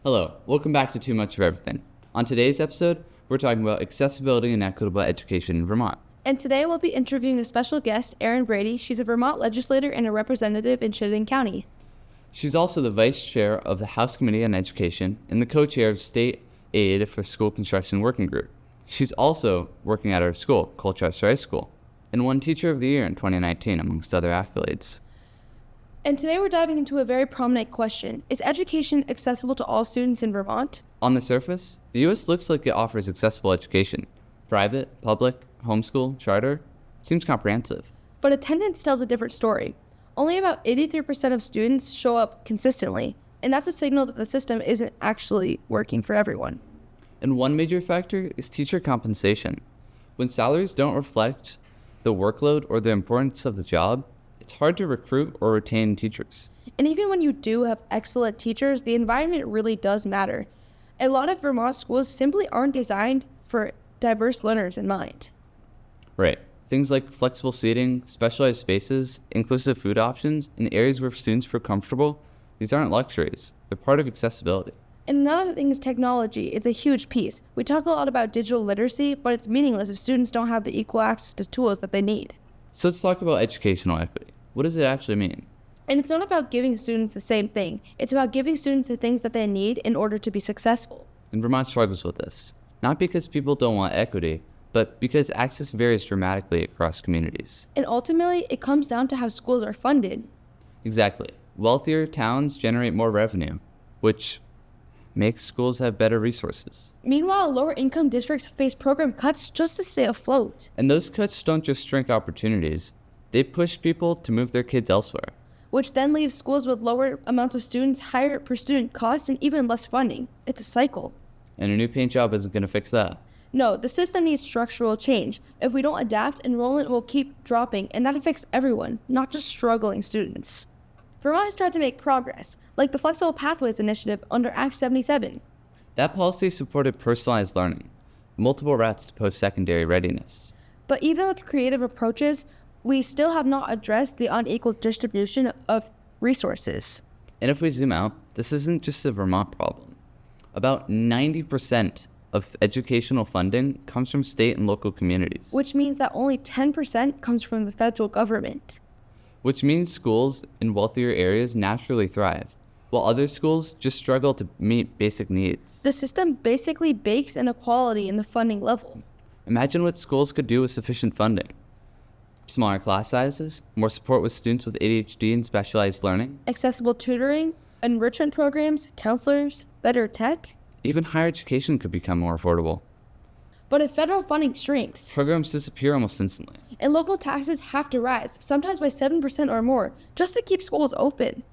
Hello, welcome back to Too Much of Everything. On today's episode, we're talking about accessibility and equitable education in Vermont. And today we'll be interviewing a special guest, Erin Brady. She's a Vermont legislator and a representative in Chittenden County. She's also the vice chair of the House Committee on Education and the co-chair of State Aid for School Construction Working Group. She's also working at our school, Colchester High School, and won Teacher of the Year in 2019, amongst other accolades. And today we're diving into a very prominent question. Is education accessible to all students in Vermont? On the surface, the U.S. looks like it offers accessible education. Private, public, homeschool, charter, seems comprehensive. But attendance tells a different story. Only about 83% of students show up consistently, and that's a signal that the system isn't actually working for everyone. And one major factor is teacher compensation. When salaries don't reflect the workload or the importance of the job, it's hard to recruit or retain teachers. And even when you do have excellent teachers, the environment really does matter. A lot of Vermont schools simply aren't designed for diverse learners in mind. Right. Things like flexible seating, specialized spaces, inclusive food options, and areas where students feel comfortable, these aren't luxuries. They're part of accessibility. And another thing is technology. It's a huge piece. We talk a lot about digital literacy, but it's meaningless if students don't have the equal access to tools that they need. So let's talk about educational equity. What does it actually mean? And it's not about giving students the same thing. It's about giving students the things that they need in order to be successful. And Vermont struggles with this, not because people don't want equity, but because access varies dramatically across communities. And ultimately, it comes down to how schools are funded. Exactly. Wealthier towns generate more revenue, which makes schools have better resources. Meanwhile, lower income districts face program cuts just to stay afloat. And those cuts don't just shrink opportunities, they push people to move their kids elsewhere. Which then leaves schools with lower amounts of students, higher per student costs, and even less funding. It's a cycle. And a new paint job isn't going to fix that. No, the system needs structural change. If we don't adapt, enrollment will keep dropping, and that affects everyone, not just struggling students. Vermont has tried to make progress, like the Flexible Pathways Initiative under Act 77. That policy supported personalized learning, multiple routes to post-secondary readiness. But even with creative approaches, we still have not addressed the unequal distribution of resources. And if we zoom out, this isn't just a Vermont problem. About 90% of educational funding comes from state and local communities. Which means that only 10% comes from the federal government. Which means schools in wealthier areas naturally thrive, while other schools just struggle to meet basic needs. The system basically bakes inequality in the funding level. Imagine what schools could do with sufficient funding. Smaller class sizes, more support with students with ADHD and specialized learning, Accessible tutoring, enrichment programs, counselors, better tech. even higher education could become more affordable. But if federal funding shrinks, Programs disappear almost instantly. and local taxes have to rise, sometimes by 7% or more, just to keep schools open.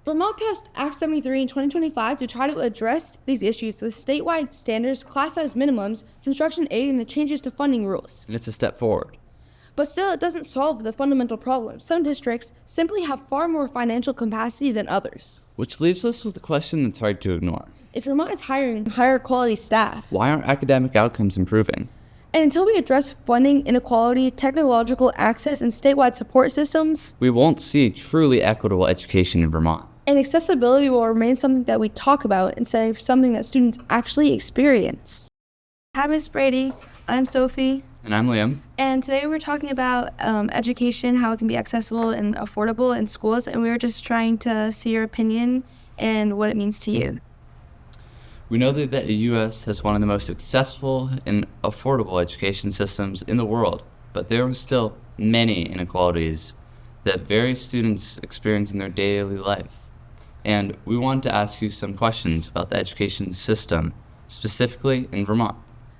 Vermont passed Act 73 in 2025 to try to address these issues with statewide standards, class size minimums, construction aid, and the changes to funding rules. And it's a step forward. But still, it doesn't solve the fundamental problem. Some districts simply have far more financial capacity than others. Which leaves us with a question that's hard to ignore. If Vermont is hiring higher quality staff, Why aren't academic outcomes improving? and until we address funding inequality, technological access, and statewide support systems, We won't see truly equitable education in Vermont. and accessibility will remain something that we talk about instead of something that students actually experience. Hi, Ms. Brady. I'm Sophie. And I'm Liam. And today we're talking about education, how it can be accessible and affordable in schools, and we were just trying to see your opinion and what it means to you. We know that the U.S. has one of the most accessible and affordable education systems in the world, but there are still many inequalities that various students experience in their daily life. And we wanted to ask you some questions about the education system, specifically in Vermont.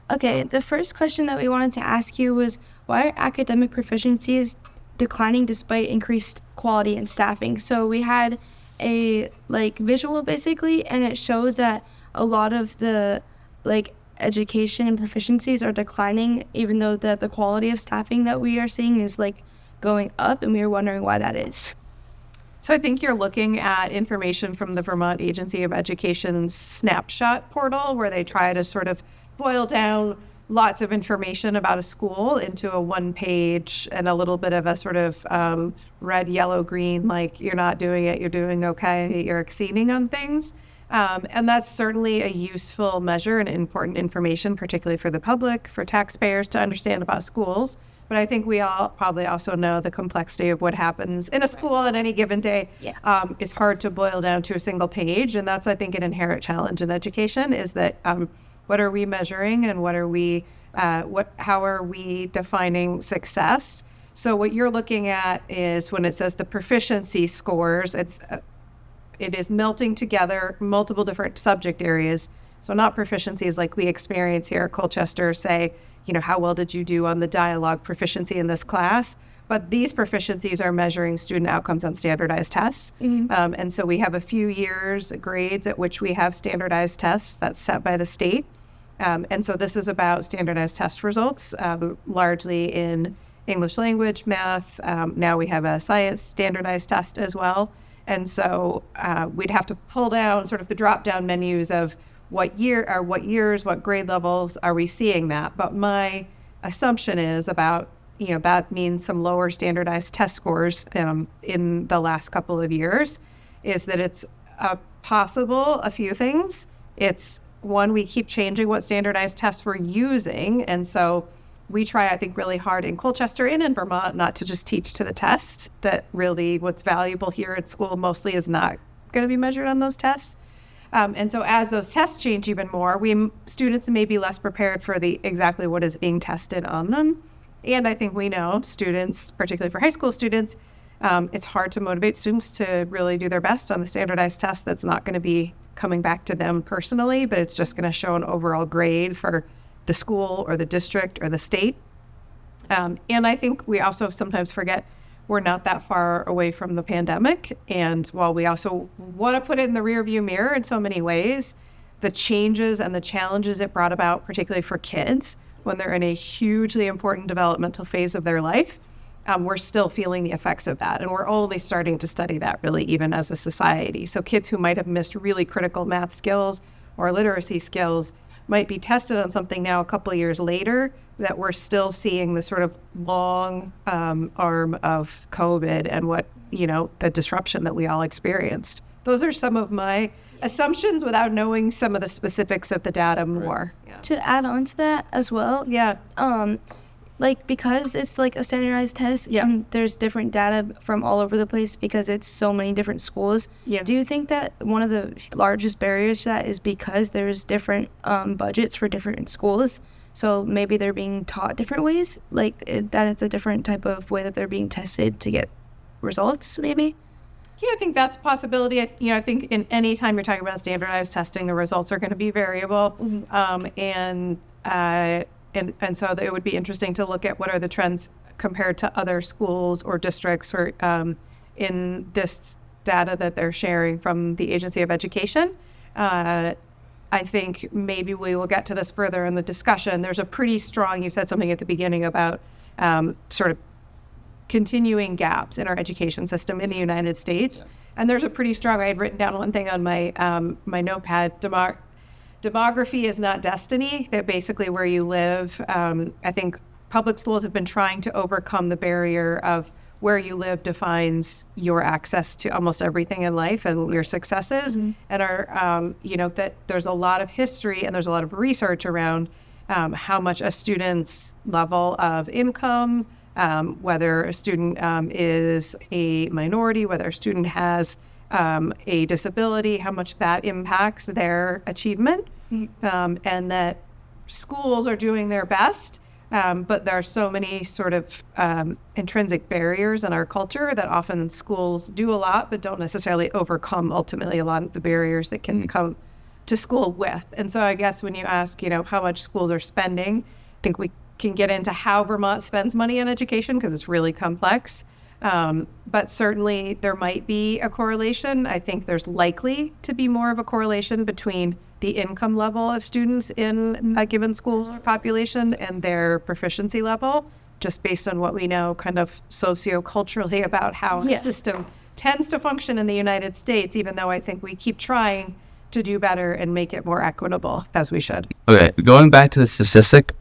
Okay, the first question that we wanted to ask you was, why are academic proficiencies declining despite increased quality and staffing? So we had a visual basically, and it showed that a lot of the education and proficiencies are declining, even though the quality of staffing that we are seeing is going up, and we were wondering why that is. So I think you're looking at information from the Vermont Agency of Education's snapshot portal, where they try to sort of boil down lots of information about a school into a one page and a little bit of a sort of red, yellow, green, like you're not doing it, you're doing okay, you're exceeding on things. And that's certainly a useful measure and important information, particularly for the public, for taxpayers to understand about schools. But I think we all probably also know the complexity of what happens in a school on any given day is hard to boil down to a single page. And that's, I think, an inherent challenge in education is that what are we measuring and how are we defining success? So what you're looking at is when it says the proficiency scores, it is melting together multiple different subject areas. So not proficiencies like we experience here at Colchester, say, how well did you do on the dialogue proficiency in this class? But these proficiencies are measuring student outcomes on standardized tests. And so we have a few years grades at which we have standardized tests that's set by the state. And so this is about standardized test results, largely in English language, math. Now we have a science standardized test as well. And so we'd have to pull down sort of the drop-down menus of what years, what grade levels are we seeing that. But my assumption is about, that means some lower standardized test scores in the last couple of years, is that it's possible a few things. It's one, we keep changing what standardized tests we're using. And so we try, I think, really hard in Colchester and in Vermont not to just teach to the test, that really what's valuable here at school mostly is not going to be measured on those tests. And so as those tests change even more, students may be less prepared for exactly what is being tested on them. And I think we know students, particularly for high school students, it's hard to motivate students to really do their best on the standardized test that's not going to be coming back to them personally, but it's just going to show an overall grade for the school or the district or the state. And I think we also sometimes forget we're not that far away from the pandemic. And while we also want to put it in the rearview mirror in so many ways, the changes and the challenges it brought about, particularly for kids, when they're in a hugely important developmental phase of their life, we're still feeling the effects of that. And we're only starting to study that really even as a society. So kids who might have missed really critical math skills or literacy skills might be tested on something now a couple of years later that we're still seeing the sort of long arm of COVID and the disruption that we all experienced. Those are some of my assumptions without knowing some of the specifics of the data more. Yeah. To add on to that as well, because it's like a standardized test, there's different data from all over the place because it's so many different schools. Yeah. Do you think that one of the largest barriers to that is because there's different budgets for different schools? So maybe they're being taught different ways, that it's a different type of way that they're being tested to get results, maybe? Yeah, I think that's a possibility. I think in any time you're talking about standardized testing, the results are going to be variable. And so it would be interesting to look at what are the trends compared to other schools or districts or in this data that they're sharing from the Agency of Education. I think maybe we will get to this further in the discussion. There's a pretty strong, you said something at the beginning about sort of continuing gaps in our education system in the United States. Yeah. And there's a pretty strong, I had written down one thing on my my notepad, demography is not destiny, that basically where you live. I think public schools have been trying to overcome the barrier of where you live defines your access to almost everything in life and your successes. Mm-hmm. And that there's a lot of history and there's a lot of research around how much a student's level of income, whether a student is a minority, whether a student has a disability, how much that impacts their achievement, and that schools are doing their best, but there are so many sort of intrinsic barriers in our culture that often schools do a lot, but don't necessarily overcome ultimately a lot of the barriers that kids come to school with. And so I guess when you ask, how much schools are spending, I think we can get into how Vermont spends money on education because it's really complex. But certainly there might be a correlation. I think there's likely to be more of a correlation between the income level of students in a given school's population and their proficiency level, just based on what we know kind of socioculturally about how the system tends to function in the United States, even though I think we keep trying to do better and make it more equitable, as we should. Okay, going back to the statistic,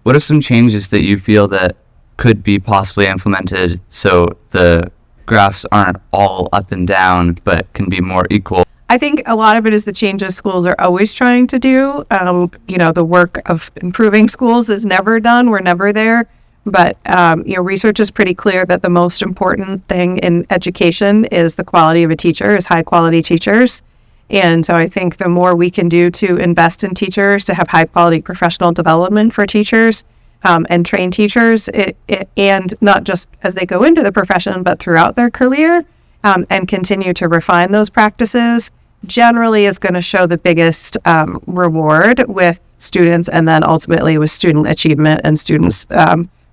what are some changes that you feel that could be possibly implemented so the graphs aren't all up and down, but can be more equal? I think a lot of it is the changes schools are always trying to do. The work of improving schools is never done. We're never there. But, research is pretty clear that the most important thing in education is the quality of a teacher, is high quality teachers. And so I think the more we can do to invest in teachers, to have high quality professional development for teachers, and train teachers, and not just as they go into the profession, but throughout their career, and continue to refine those practices, generally is going to show the biggest reward with students, and then ultimately with student achievement and students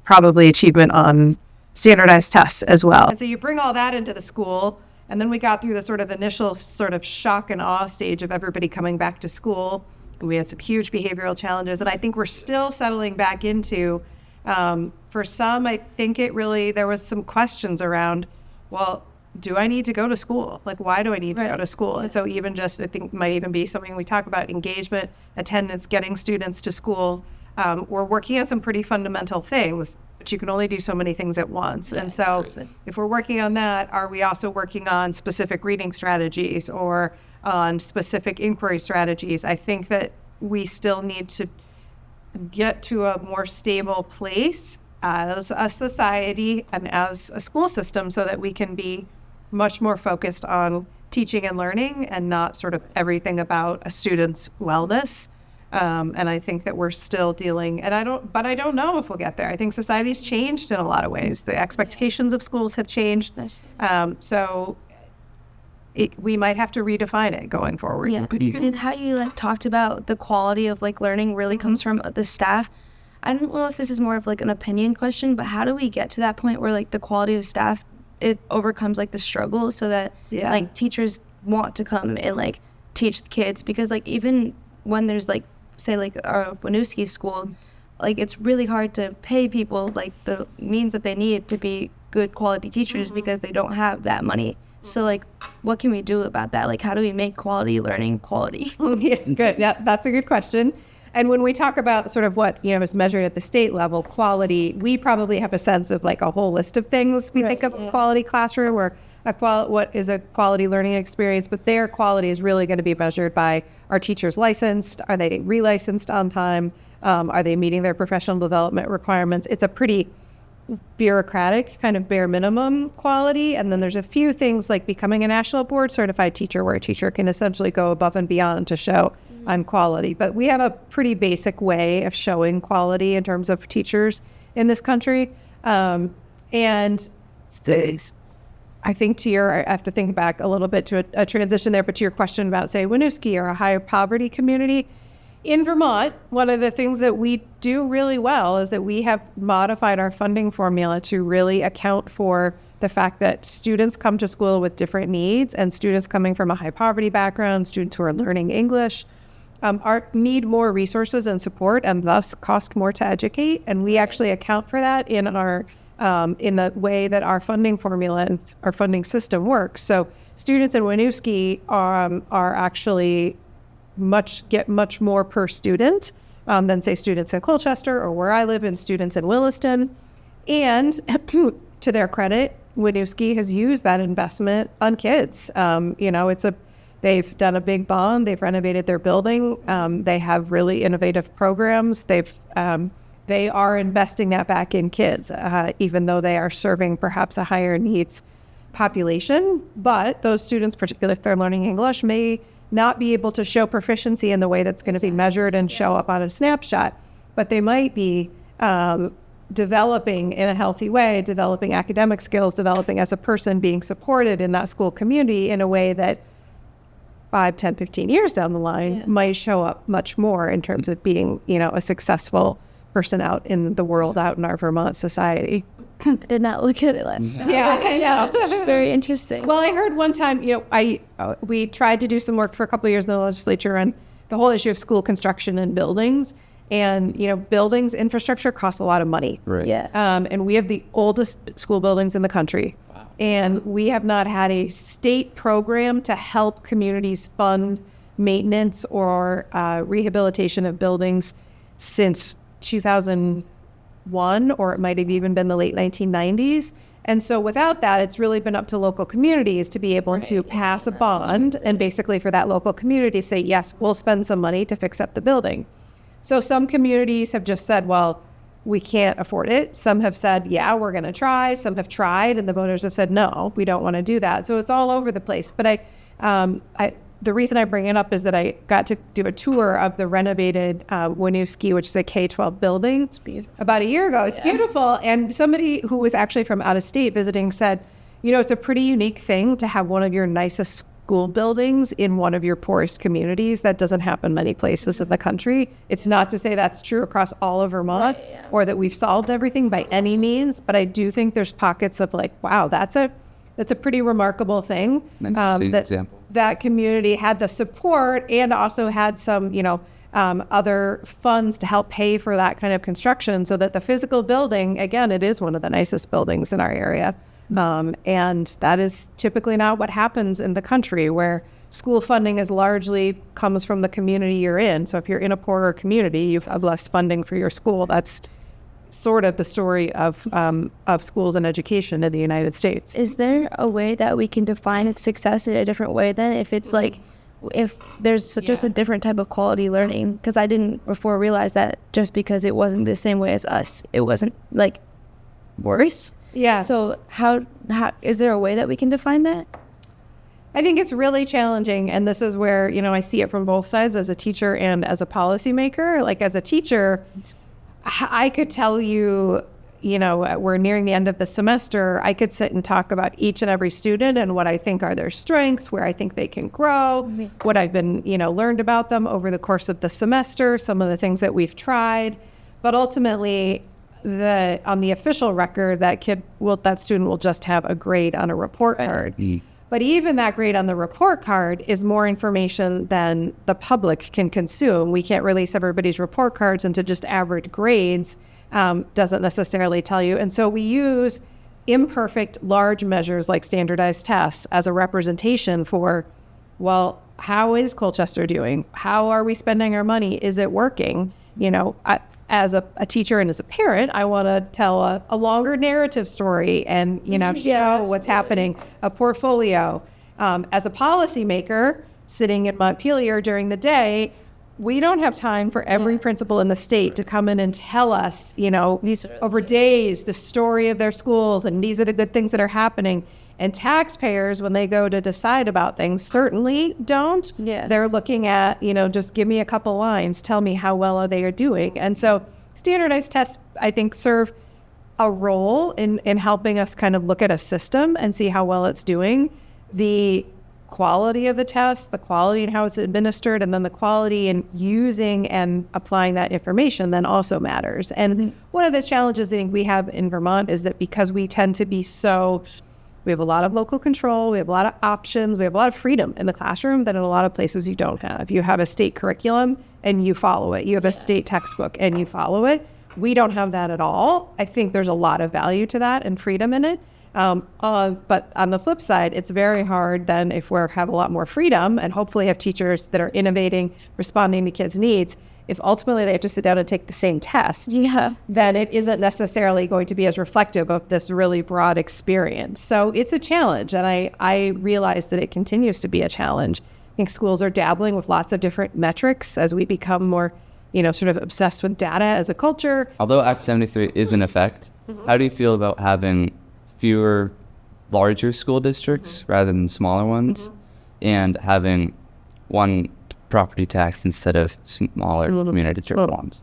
probably achievement on standardized tests as well. And so you bring all that into the school, and then we got through the sort of initial sort of shock and awe stage of everybody coming back to school. We had some huge behavioral challenges, and I think we're still settling back into, for some, I think there was some questions around, well, do I need to go to school? Like, why do I need to go to school? And so even just, I think might even be something we talk about, engagement, attendance, getting students to school. We're working on some pretty fundamental things, but you can only do so many things at once. And so if we're working on that, are we also working on specific reading strategies or on specific inquiry strategies? I think that we still need to get to a more stable place as a society and as a school system so that we can be much more focused on teaching and learning and not sort of everything about a student's wellness. And I think that we're still dealing, but I don't know if we'll get there. I think society's changed in a lot of ways. The expectations of schools have changed. So we might have to redefine it going forward. Yeah. And how you talked about the quality of learning really comes from the staff. I don't know if this is more of an opinion question, but how do we get to that point where the quality of staff, it overcomes the struggles so that teachers want to come and teach the kids? Because even when there's say our Winooski school, it's really hard to pay people the means that they need to be good quality teachers because they don't have that money. So what can we do about that? How do we make quality learning quality? Yeah, good. Yeah, that's a good question. And when we talk about sort of what is measured at the state level, quality, we probably have a sense of a whole list of things we think of a quality classroom or what is a quality learning experience, but their quality is really going to be measured by, are teachers licensed? Are they relicensed on time? Are they meeting their professional development requirements? It's a pretty bureaucratic kind of bare minimum quality. And then there's a few things like becoming a national board certified teacher where a teacher can essentially go above and beyond to show I'm quality. But we have a pretty basic way of showing quality in terms of teachers in this country. And I think I have to think back a little bit to a transition there, but to your question about, say, Winooski or a high poverty community. In Vermont, one of the things that we do really well is that we have modified our funding formula to really account for the fact that students come to school with different needs, and students coming from a high poverty background, students who are learning English, need more resources and support and thus cost more to educate. And we actually account for that in our in the way that our funding formula and our funding system works. So students in Winooski are actually get much more per student than, say, students in Colchester or where I live in students in Williston. And to their credit, Winooski has used that investment on kids. They've done a big bond. They've renovated their building. They have really innovative programs. They are investing that back in kids, even though they are serving perhaps a higher needs population. But those students, particularly if they're learning English, may not be able to show proficiency in the way that's going to be measured and show up on a snapshot. But they might be developing in a healthy way, developing academic skills, developing as a person, being supported in that school community in a way that 5, 10, 15 years down the line might show up much more in terms of being, a successful person out in the world, out in our Vermont society. Did not look at it like that. Yeah. It's very interesting. Well, I heard one time, we tried to do some work for a couple of years in the legislature on the whole issue of school construction and buildings. And, buildings, infrastructure costs a lot of money. Right. Yeah. And we have the oldest school buildings in the country. Wow. And we have not had a state program to help communities fund maintenance or rehabilitation of buildings since 2001, or it might have even been the late 1990s. And so without that, it's really been up to local communities to be able to pass a bond and basically for that local community say, yes, we'll spend some money to fix up the building. So some communities have just said, well, we can't afford it. Some have said, yeah, we're going to try. Some have tried, and the voters have said, no, we don't want to do that. So it's all over the place. But the reason I bring it up is that I got to do a tour of the renovated Winooski, which is a K-12 building, about a year ago. It's beautiful. And somebody who was actually from out of state visiting said, you know, it's a pretty unique thing to have one of your nicest school buildings in one of your poorest communities. That doesn't happen many places in the country. It's not to say that's true across all of Vermont or that we've solved everything by any means, but I do think there's pockets of like, wow, that's a pretty remarkable thing. That community had the support and also had some, other funds to help pay for that kind of construction so that the physical building, again, it is one of the nicest buildings in our area. And that is typically not what happens in the country where school funding is largely comes from the community you're in. So if you're in a poorer community, you have less funding for your school. That's sort of the story of schools and education in the United States. Is there a way that we can define success in a different way then? If it's like, if there's just a different type of quality learning? Because I didn't before realize that just because it wasn't the same way as us, it wasn't like worse. Yeah. So how is there a way that we can define that? I think it's really challenging. And this is where, I see it from both sides as a teacher and as a policymaker. Like as a teacher, I could tell you, we're nearing the end of the semester. I could sit and talk about each and every student and what I think are their strengths, where I think they can grow, what I've been, learned about them over the course of the semester, some of the things that we've tried. But ultimately, on the official record, that student will just have a grade on a report card. But even that grade on the report card is more information than the public can consume. We can't release everybody's report cards into just average grades, doesn't necessarily tell you. And so we use imperfect large measures like standardized tests as a representation for, well, how is Colchester doing? How are we spending our money? Is it working? As a teacher and as a parent, I want to tell a longer narrative story and, show what's happening, a portfolio. As a policymaker sitting in Montpelier during the day, we don't have time for every principal in the state to come in and tell us, over days, the story of their schools and these are the good things that are happening. And taxpayers, when they go to decide about things, certainly don't. Yeah. They're looking at, just give me a couple lines, tell me how well they are doing. And so standardized tests, I think, serve a role in helping us kind of look at a system and see how well it's doing. The quality of the test, the quality in how it's administered, and then the quality in using and applying that information then also matters. And one of the challenges I think we have in Vermont is that because we tend to be we have a lot of local control, we have a lot of options, we have a lot of freedom in the classroom that in a lot of places you don't have. You have a state curriculum and you follow it. You have a state textbook and you follow it. We don't have that at all. I think there's a lot of value to that and freedom in it. But on the flip side, it's very hard then if we have a lot more freedom and hopefully have teachers that are innovating, responding to kids' needs. If ultimately they have to sit down and take the same test, then it isn't necessarily going to be as reflective of this really broad experience. So it's a challenge, and I realize that it continues to be a challenge. I think schools are dabbling with lots of different metrics as we become more, sort of obsessed with data as a culture. Although Act 73 is in effect, how do you feel about having fewer larger school districts rather than smaller ones and having one property tax instead of smaller community district ones?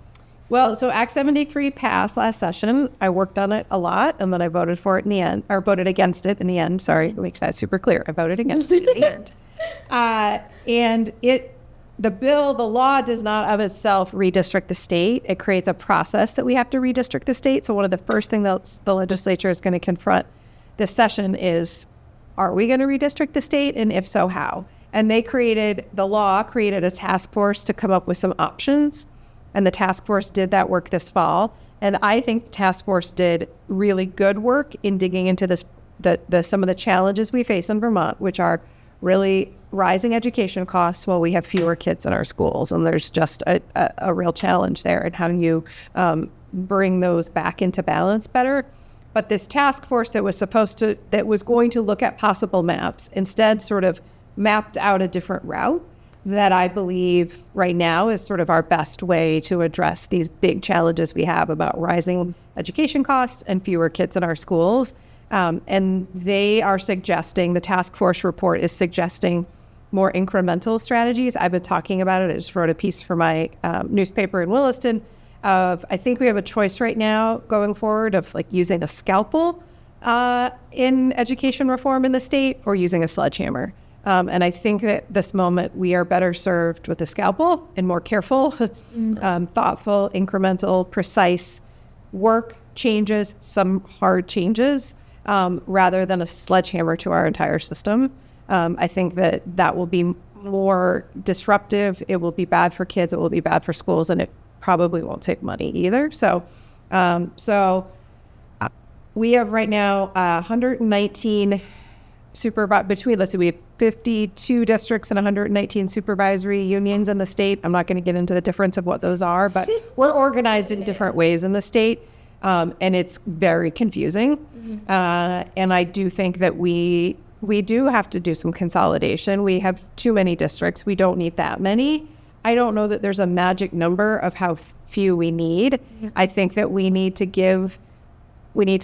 Well, so Act 73 passed last session. I worked on it a lot, and then I voted for it in the end, or voted against it in the end. Sorry, to make that super clear. I voted against it in the end. And the law does not of itself redistrict the state. It creates a process that we have to redistrict the state. So one of the first things that the legislature is going to confront this session is, are we going to redistrict the state? And if so, how? And the law created a task force to come up with some options. And the task force did that work this fall. And I think the task force did really good work in digging into some of the challenges we face in Vermont, which are really rising education costs while we have fewer kids in our schools. And there's just a real challenge there. And how do you bring those back into balance better? But this task force that was going to look at possible maps instead sort of mapped out a different route that I believe right now is sort of our best way to address these big challenges we have about rising education costs and fewer kids in our schools. And they are suggesting, the task force report is suggesting more incremental strategies. I've been talking about it. I just wrote a piece for my newspaper in Williston of, I think we have a choice right now going forward of like using a scalpel in education reform in the state or using a sledgehammer. And I think that this moment we are better served with a scalpel and more careful, thoughtful, incremental, precise work changes, some hard changes, rather than a sledgehammer to our entire system. I think that will be more disruptive. It will be bad for kids. It will be bad for schools, and it probably won't save money either. So we have right now 119 we have 52 districts and 119 supervisory unions in the state. I'm not going to get into the difference of what those are, but we're organized in different ways in the state, and it's very confusing. And I do think that we do have to do some consolidation. We have too many districts. We don't need that many. I don't know that there's a magic number of how few we need. I think that we need to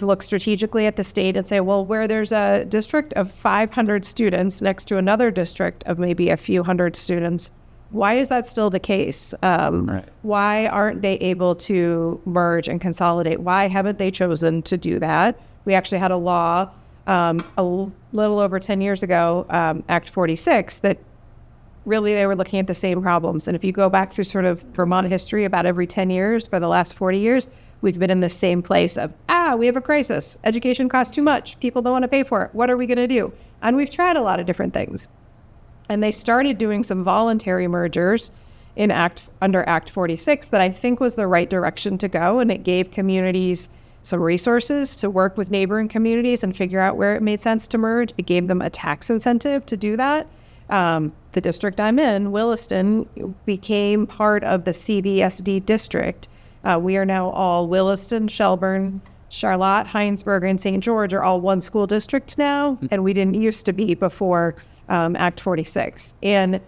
look strategically at the state and say, well, where there's a district of 500 students next to another district of maybe a few hundred students, why is that still the case? Right. Why aren't they able to merge and consolidate? Why haven't they chosen to do that? We actually had a law a little over 10 years ago, Act 46, that really they were looking at the same problems. And if you go back through sort of Vermont history, about every 10 years for the last 40 years, we've been in the same place of, we have a crisis. Education costs too much. People don't want to pay for it. What are we going to do? And we've tried a lot of different things. And they started doing some voluntary mergers under Act 46 that I think was the right direction to go. And it gave communities some resources to work with neighboring communities and figure out where it made sense to merge. It gave them a tax incentive to do that. The district I'm in, Williston, became part of the CVSD district. We are now all Williston, Shelburne, Charlotte, Heinsberg, and St. George are all one school district now, and we didn't used to be before Act 46. And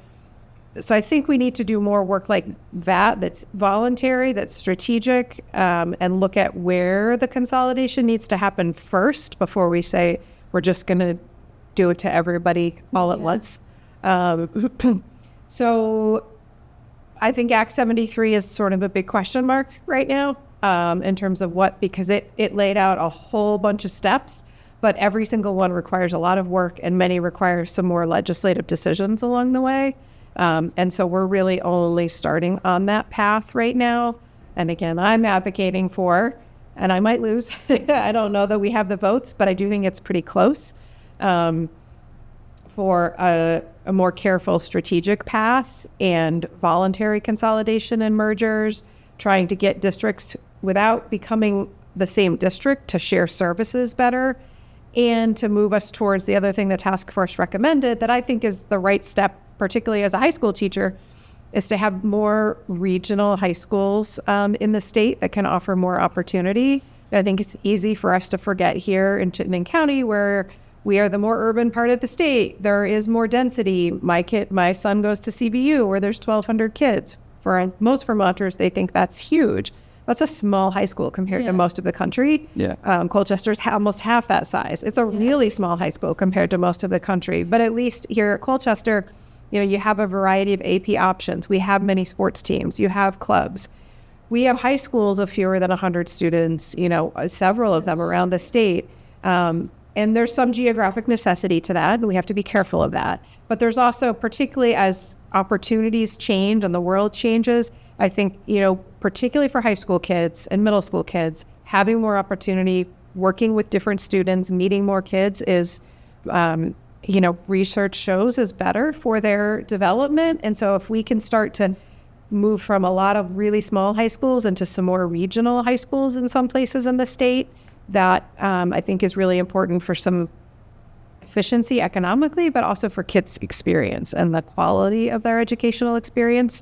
so I think we need to do more work like that, that's voluntary, that's strategic, and look at where the consolidation needs to happen first before we say we're just going to do it to everybody all at once. So I think Act 73 is sort of a big question mark right now in terms of because it laid out a whole bunch of steps, but every single one requires a lot of work and many require some more legislative decisions along the way. And so we're really only starting on that path right now. And again, I'm advocating for, and I might lose, I don't know that we have the votes, but I do think it's pretty close, for a more careful strategic path and voluntary consolidation and mergers, trying to get districts without becoming the same district to share services better, and to move us towards the other thing the task force recommended that I think is the right step, particularly as a high school teacher, is to have more regional high schools in the state that can offer more opportunity. And I think it's easy for us to forget here in Chittenden County, where we are the more urban part of the state. There is more density. My son goes to CBU where there's 1,200 kids. For most Vermonters, they think that's huge. That's a small high school compared to most of the country. Colchester's almost half that size. It's a really small high school compared to most of the country. But at least here at Colchester, you have a variety of AP options. We have many sports teams. You have clubs. We have high schools of fewer than 100 students, several of them around the state. And there's some geographic necessity to that, and we have to be careful of that. But there's also, particularly as opportunities change and the world changes, I think, particularly for high school kids and middle school kids, having more opportunity, working with different students, meeting more kids is, research shows is better for their development. And so if we can start to move from a lot of really small high schools into some more regional high schools in some places in the state, that I think is really important for some efficiency economically, but also for kids' experience and the quality of their educational experience.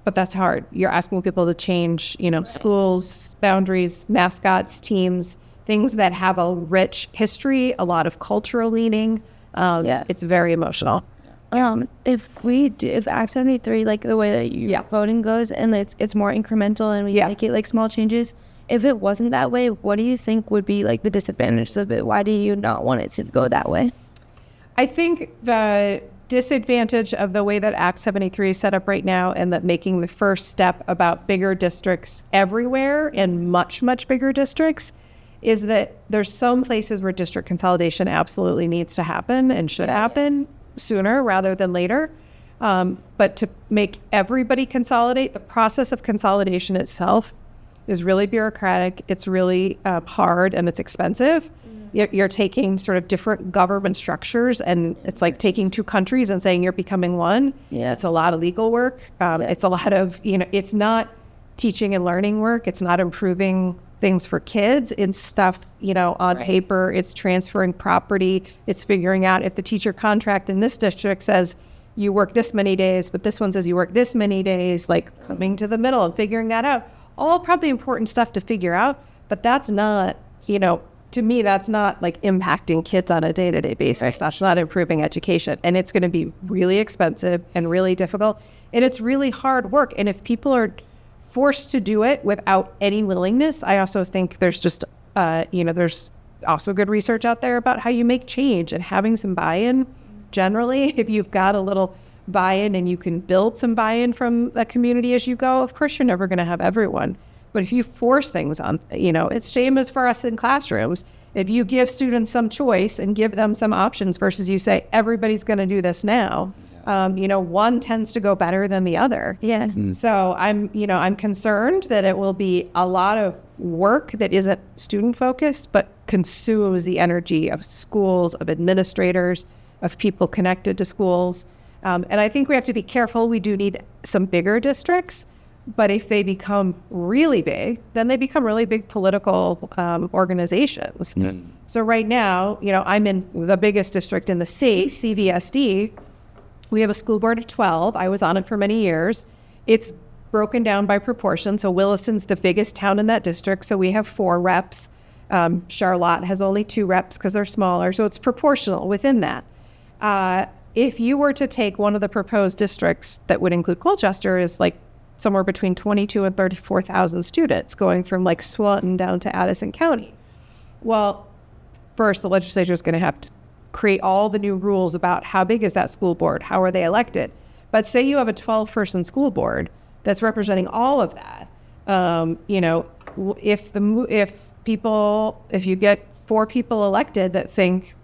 But that's hard. You're asking people to change, schools, boundaries, mascots, teams, things that have a rich history, a lot of cultural meaning. It's very emotional. If Act 73, like the way that voting goes, and it's more incremental and we make it like small changes, if it wasn't that way, what do you think would be like the disadvantages of it? Why do you not want it to go that way? I think the disadvantage of the way that Act 73 is set up right now, and that making the first step about bigger districts everywhere and much, much bigger districts, is that there's some places where district consolidation absolutely needs to happen and should happen sooner rather than later. But to make everybody consolidate, the process of consolidation itself is really bureaucratic. It's really hard, and it's expensive. You're taking sort of different government structures, and it's like taking two countries and saying you're becoming one. It's a lot of legal work. It's a lot of, it's not teaching and learning work. It's not improving things for kids. It's stuff, on paper. It's transferring property. It's figuring out if the teacher contract in this district says you work this many days, but this one says you work this many days, like coming to the middle and figuring that out. All probably important stuff to figure out, but that's not, to me, that's not like impacting kids on a day-to-day basis. That's not improving education. And it's going to be really expensive and really difficult. And it's really hard work. And if people are forced to do it without any willingness, I also think there's just, there's also good research out there about how you make change, and having some buy-in. Generally, if you've got a little buy-in and you can build some buy-in from the community as you go, of course you're never going to have everyone. But if you force things on, it's same as for us in classrooms. If you give students some choice and give them some options versus you say, everybody's going to do this now, one tends to go better than the other. So I'm concerned that it will be a lot of work that isn't student focused, but consumes the energy of schools, of administrators, of people connected to schools. And I think we have to be careful. We do need some bigger districts, but if they become really big, then they become really big political organizations. So right now, I'm in the biggest district in the state, CVSD. We have a school board of 12. I was on it for many years. It's broken down by proportion. So Williston's the biggest town in that district. So we have 4 reps. Charlotte has only 2 reps because they're smaller. So it's proportional within that. If you were to take one of the proposed districts that would include Colchester, is like somewhere between 22 and 34,000 students going from like Swanton down to Addison County. Well, first the legislature is going to have to create all the new rules about how big is that school board, how are they elected. But say you have a 12-person school board that's representing all of that. If you get 4 people elected that think,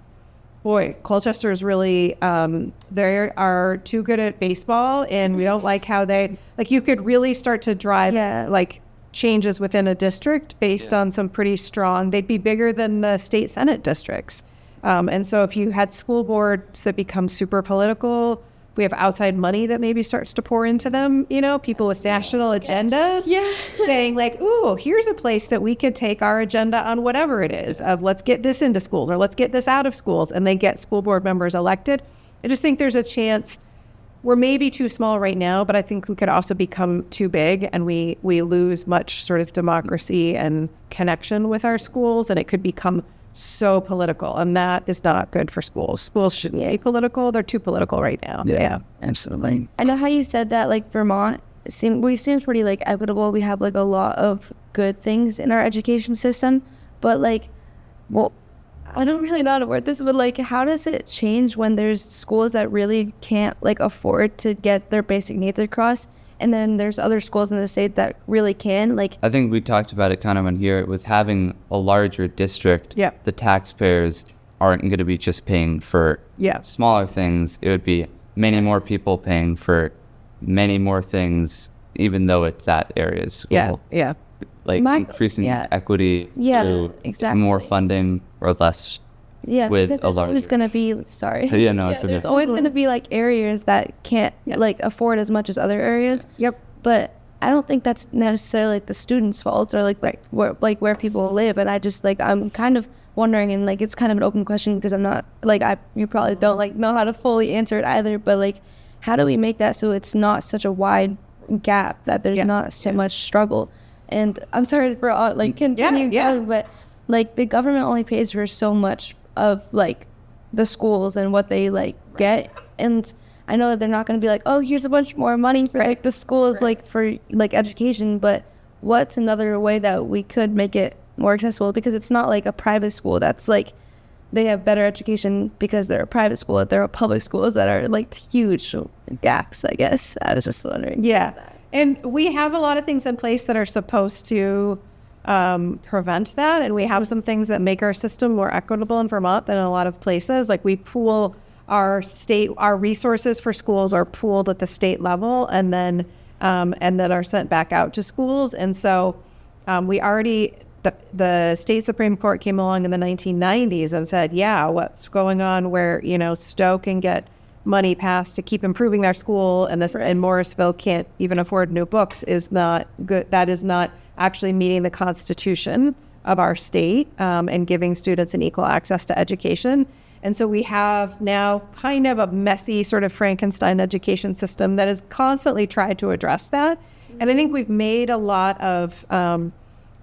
boy, Colchester is really, they are too good at baseball, and we don't like how they, you could really start to drive, changes within a district based on some pretty strong, they'd be bigger than the state Senate districts. And so if you had school boards that become super political, we have outside money that maybe starts to pour into them, people with national agendas saying like, ooh, here's a place that we could take our agenda on whatever it is of let's get this into schools or let's get this out of schools, and they get school board members elected. I just think there's a chance we're maybe too small right now, but I think we could also become too big, and we lose much sort of democracy and connection with our schools, and it could become so political, and that is not good for schools. Schools shouldn't be political. They're too political right now. Absolutely. I know how you said that Vermont seems pretty equitable. We have a lot of good things in our education system, but I don't really know how to word this, but how does it change when there's schools that really can't afford to get their basic needs across, and then there's other schools in the state that really can? I think we talked about it kind of in here with having a larger district. The taxpayers aren't going to be just paying for smaller things. It would be many more people paying for many more things, even though it's that area's school. Increasing equity through more funding or less. With because a there's larger. always going to be, sorry. It's okay. There's always going to be areas that can't afford as much as other areas. But I don't think that's necessarily the students' fault or where people live. And I just I'm kind of wondering, and it's kind of an open question because I'm not you probably don't know how to fully answer it either. But how do we make that so it's not such a wide gap that there's not so much struggle? And I'm sorry for continue going, but like the government only pays for so much of like the schools and what they like get, and I know that they're not going to be like, oh, here's a bunch more money for like the schools, like for like education, but what's another way that we could make it more accessible? Because it's not like a private school that's like they have better education because they're a private school. There are public schools that are like huge gaps, I guess. I was just wondering. Yeah. And we have a lot of things in place that are supposed to prevent that. And we have some things that make our system more equitable in Vermont than in a lot of places. Like we pool our resources for schools are pooled at the state level and then are sent back out to schools. And so the state Supreme Court came along in the 1990s and said, yeah, what's going on where, Stowe can get money passed to keep improving their school and Morrisville can't even afford new books is not good. That is not actually meeting the Constitution of our state and giving students an equal access to education. And so we have now kind of a messy sort of Frankenstein education system that has constantly tried to address that. And I think we've made a lot of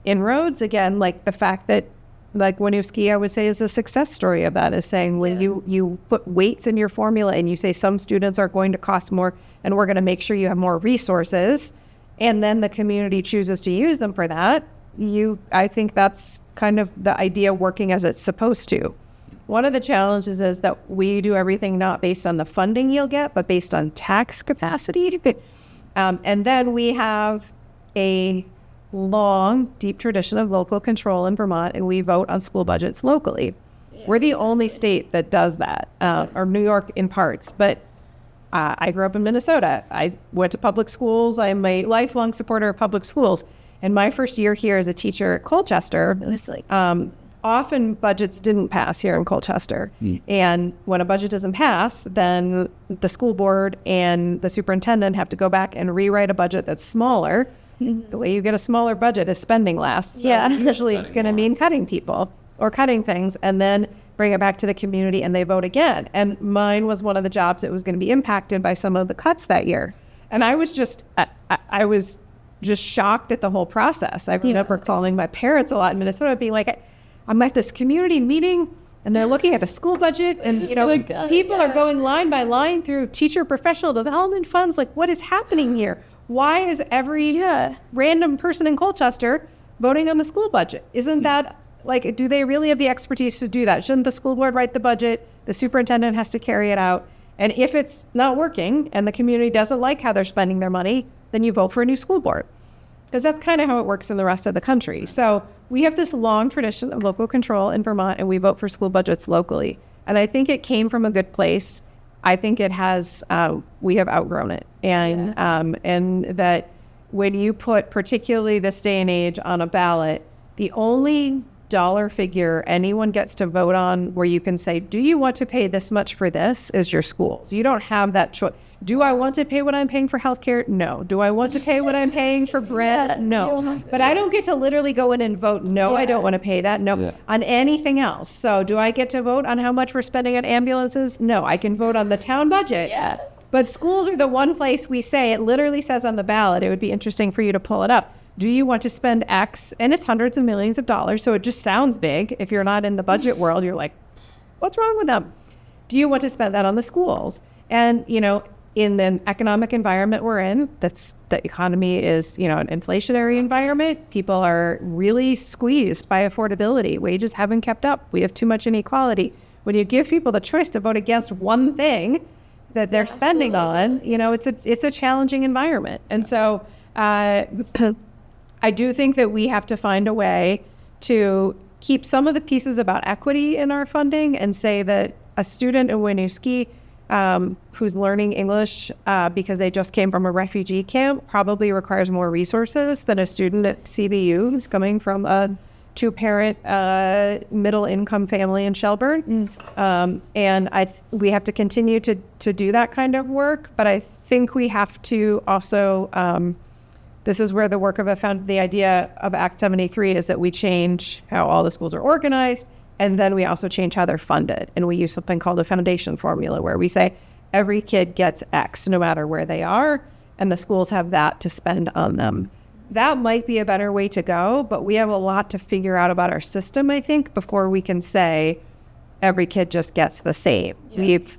inroads. Again, like the fact that like Winooski, I would say, is a success story of that, is saying when you put weights in your formula and you say some students are going to cost more and we're going to make sure you have more resources, and then the community chooses to use them for that, I think that's kind of the idea working as it's supposed to. One of the challenges is that we do everything not based on the funding you'll get, but based on tax capacity. And then we have a long, deep tradition of local control in Vermont, and we vote on school budgets locally. Yeah, we're the only state that does that, or New York in parts. But I grew up in Minnesota. I went to public schools. I'm a lifelong supporter of public schools. And my first year here as a teacher at Colchester, it was like often budgets didn't pass here in Colchester. And when a budget doesn't pass, then the school board and the superintendent have to go back and rewrite a budget that's smaller. The way you get a smaller budget is spending less. So usually it's going to mean cutting people or cutting things and then bring it back to the community and they vote again. And mine was one of the jobs that was going to be impacted by some of the cuts that year. And I was just shocked at the whole process. I remember calling my parents a lot in Minnesota being like, I'm at this community meeting and they're looking at the school budget and people are going line by line through teacher professional development funds. Like, what is happening here? Why is every random person in Colchester voting on the school budget? Isn't that, like, do they really have the expertise to do that? Shouldn't the school board write the budget? The superintendent has to carry it out. And if it's not working and the community doesn't like how they're spending their money, then you vote for a new school board. Because that's kind of how it works in the rest of the country. So we have this long tradition of local control in Vermont, and we vote for school budgets locally. And I think it came from a good place. I think it has, we have outgrown it. And that when you put particularly this day and age on a ballot, the only dollar figure anyone gets to vote on where you can say, do you want to pay this much for this, is your schools. You don't have that choice. Do I want to pay what I'm paying for healthcare? No. Do I want to pay what I'm paying for bread? No. But I don't get to literally go in and vote, no, I don't want to pay that. No, on anything else. So do I get to vote on how much we're spending on ambulances? No, I can vote on the town budget. But schools are the one place we say, it literally says on the ballot, it would be interesting for you to pull it up. Do you want to spend X? And it's hundreds of millions of dollars. So it just sounds big. If you're not in the budget world, you're like, what's wrong with them? Do you want to spend that on the schools? And, in the economic environment we're in, the economy is, an inflationary environment. People are really squeezed by affordability. Wages haven't kept up. We have too much inequality. When you give people the choice to vote against one thing that they're spending on, it's a challenging environment. And so I do think that we have to find a way to keep some of the pieces about equity in our funding and say that a student in Winooski who's learning English because they just came from a refugee camp probably requires more resources than a student at CBU who's coming from a two-parent middle-income family in Shelburne. And we have to continue to do that kind of work, but I think we have to also, this is where the work of the idea of Act 73 is that we change how all the schools are organized. And then we also change how they're funded. And we use something called a foundation formula where we say every kid gets X no matter where they are. And the schools have that to spend on them. that might be a better way to go, but we have a lot to figure out about our system, I think, before we can say every kid just gets the same.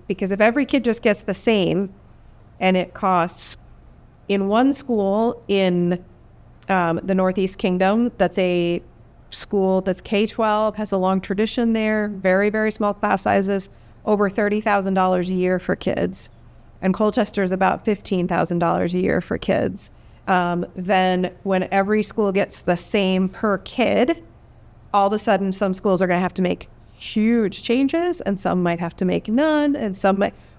Because if every kid just gets the same and it costs in one school in the Northeast Kingdom, that's a school that's K-12, has a long tradition there, very, very small class sizes, over $30,000 a year for kids. And Colchester is about $15,000 a year for kids. Then when every school gets the same per kid, all of a sudden some schools are going to have to make huge changes and some might have to make none, and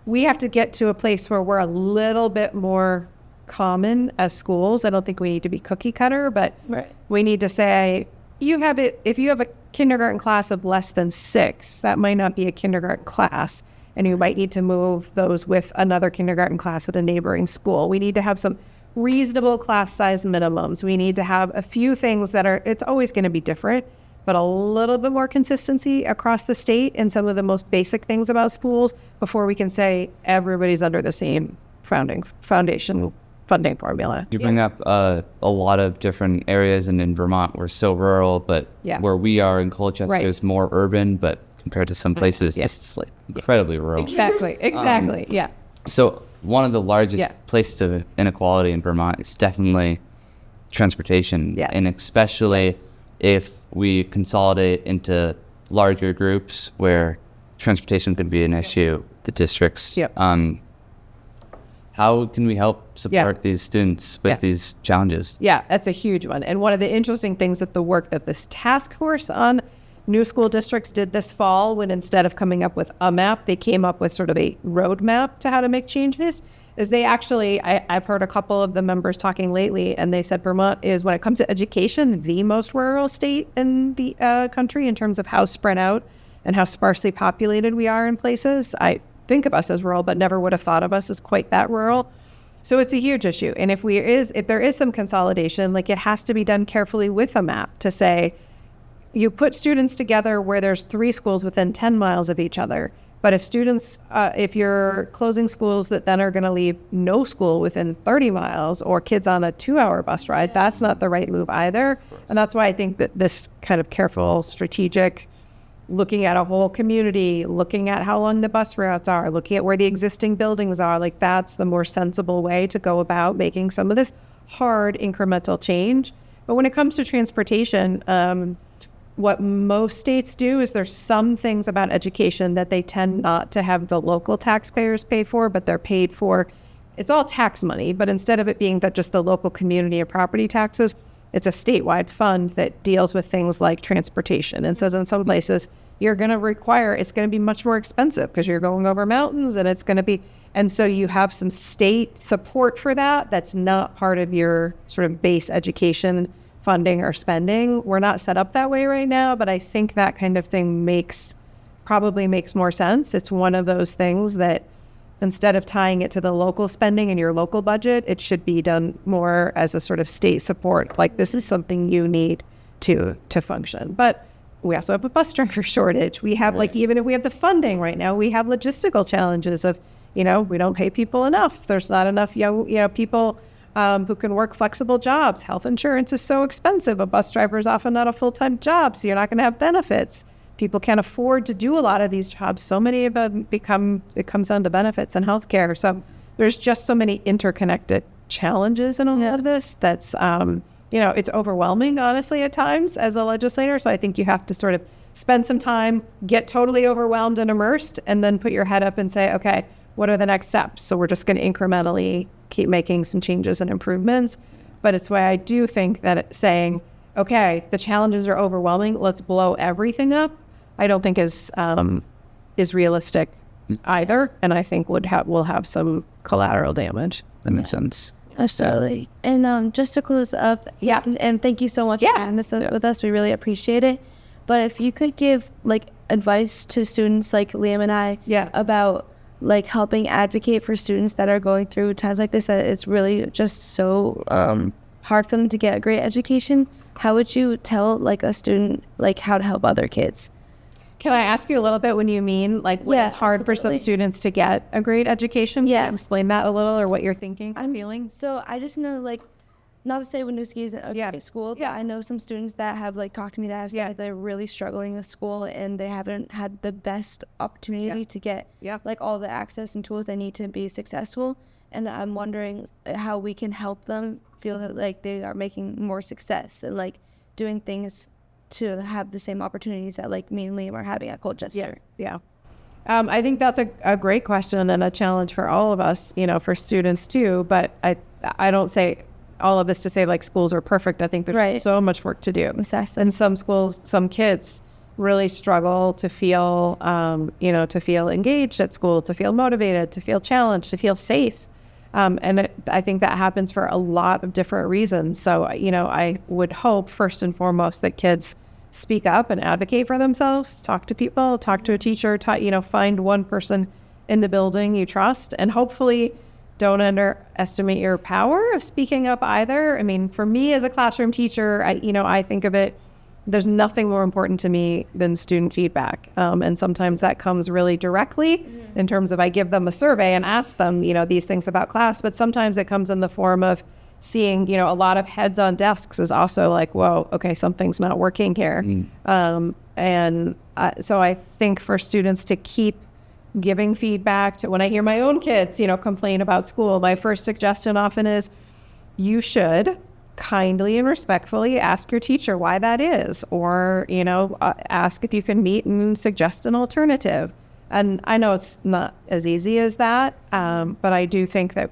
we have to get to a place where we're a little bit more common as schools. I don't think we need to be cookie cutter, but we need to say, if you have a kindergarten class of less than 6, that might not be a kindergarten class, and you might need to move those with another kindergarten class at a neighboring school. We need to have some reasonable class size minimums. We need to have a few things it's always going to be different, but a little bit more consistency across the state in some of the most basic things about schools before we can say everybody's under the same foundation funding formula. You bring up a lot of different areas, and in Vermont we're so rural, but where we are in Colchester is more urban, but compared to some places it's like incredibly rural. Exactly. So one of the largest places of inequality in Vermont is definitely transportation, and especially if we consolidate into larger groups where transportation could be an issue, the districts. How can we help support these students with these challenges? Yeah, that's a huge one. And one of the interesting things that the work that this task force on new school districts did this fall, when instead of coming up with a map, they came up with sort of a roadmap to how to make changes, is they actually, I've heard a couple of the members talking lately, and they said Vermont is, when it comes to education, the most rural state in the country in terms of how spread out and how sparsely populated we are in places. I think of us as rural, but never would have thought of us as quite that rural. So it's a huge issue. And if there is some consolidation, like, it has to be done carefully with a map to say, you put students together where there's 3 schools within 10 miles of each other. But if you're closing schools that then are going to leave no school within 30 miles or kids on a 2-hour bus ride, that's not the right move either. And that's why I think that this kind of careful, strategic, looking at a whole community, looking at how long the bus routes are, looking at where the existing buildings are, like, that's the more sensible way to go about making some of this hard incremental change. But when it comes to transportation, what most states do is there's some things about education that they tend not to have the local taxpayers pay for, but they're paid for. It's all tax money, but instead of it being that just the local community or property taxes, it's a statewide fund that deals with things like transportation, and says in some places it's going to be much more expensive because you're going over mountains, and so you have some state support for that. That's not part of your sort of base education funding or spending. We're not set up that way right now, but I think that kind of thing probably makes more sense. It's one of those things that instead of tying it to the local spending and your local budget, it should be done more as a sort of state support. Like, this is something you need to function. But we also have a bus driver shortage. We have, like, even if we have the funding right now, we have logistical challenges of, we don't pay people enough. There's not enough young, people who can work flexible jobs. Health insurance is so expensive. A bus driver is often not a full-time job, so you're not going to have benefits. People can't afford to do a lot of these jobs. So many of them it comes down to benefits and healthcare. So there's just so many interconnected challenges in all of this that's, it's overwhelming, honestly, at times as a legislator. So I think you have to sort of spend some time, get totally overwhelmed and immersed, and then put your head up and say, okay, what are the next steps? So we're just going to incrementally keep making some changes and improvements. But it's why I do think that saying, okay, the challenges are overwhelming, let's blow everything up, I don't think is realistic either, and I think will have some collateral damage. That makes sense. Absolutely. And just to close up, and thank you so much for having this with us. We really appreciate it. But if you could give, like, advice to students like Liam and I about, like, helping advocate for students that are going through times like this, that it's really just so hard for them to get a great education, how would you tell, like, a student, like, how to help other kids? Can I ask you a little bit when you mean, like, when it's hard for some students to get a great education? Can you explain that a little, or what you're thinking, feeling? So I just know, like, not to say Winooski isn't a great school, but I know some students that have like talked to me that have said they're really struggling with school and they haven't had the best opportunity to get like all the access and tools they need to be successful. And I'm wondering how we can help them feel that like they are making more success and like doing things to have the same opportunities that like me and Liam are having at Colchester. I think that's a great question and a challenge for all of us, you know, for students too. But I don't say all of this to say like schools are perfect. I think there's so much work to do. Exactly. And some schools, some kids really struggle to feel, to feel engaged at school, to feel motivated, to feel challenged, to feel safe. I think that happens for a lot of different reasons. So, you know, I would hope first and foremost that kids speak up and advocate for themselves, talk to people, talk to a teacher, find one person in the building you trust, and hopefully don't underestimate your power of speaking up either. I mean, for me as a classroom teacher, I think of it, there's nothing more important to me than student feedback. And sometimes that comes really directly in terms of I give them a survey and ask them, these things about class, but sometimes it comes in the form of seeing, a lot of heads on desks is also like, whoa, okay, something's not working here. So I think for students to keep giving feedback to when I hear my own kids, complain about school, my first suggestion often is you should kindly and respectfully ask your teacher why that is, or, ask if you can meet and suggest an alternative. And I know it's not as easy as that, but I do think that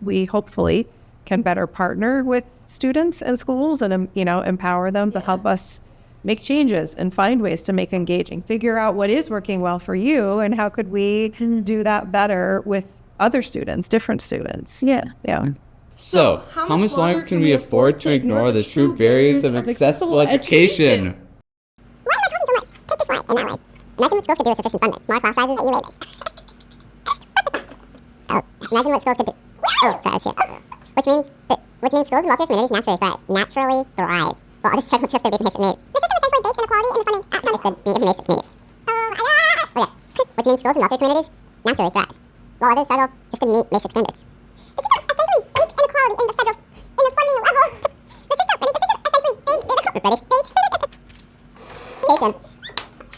we hopefully can better partner with students and schools and, empower them to help us make changes and find ways to make engaging, figure out what is working well for you and how could we do that better with other students, different students. Yeah. So, how much longer can we afford to ignore the true barriers of accessible education? Why am I talking so much? Take this slide in that way. Imagine what schools could do with sufficient funding. Smaller class sizes at your rates. Imagine what schools could do. Sorry, I see it. Which means schools and welfare communities naturally thrive. Well, others struggle just their basic needs. The system essentially bakes inequality in the funding understood the information communities. Which means schools and welfare communities naturally thrive, while others struggle just to meet basic standards. The system essentially bakes inequality in the funding level. The system essentially bakes inequality. Ready?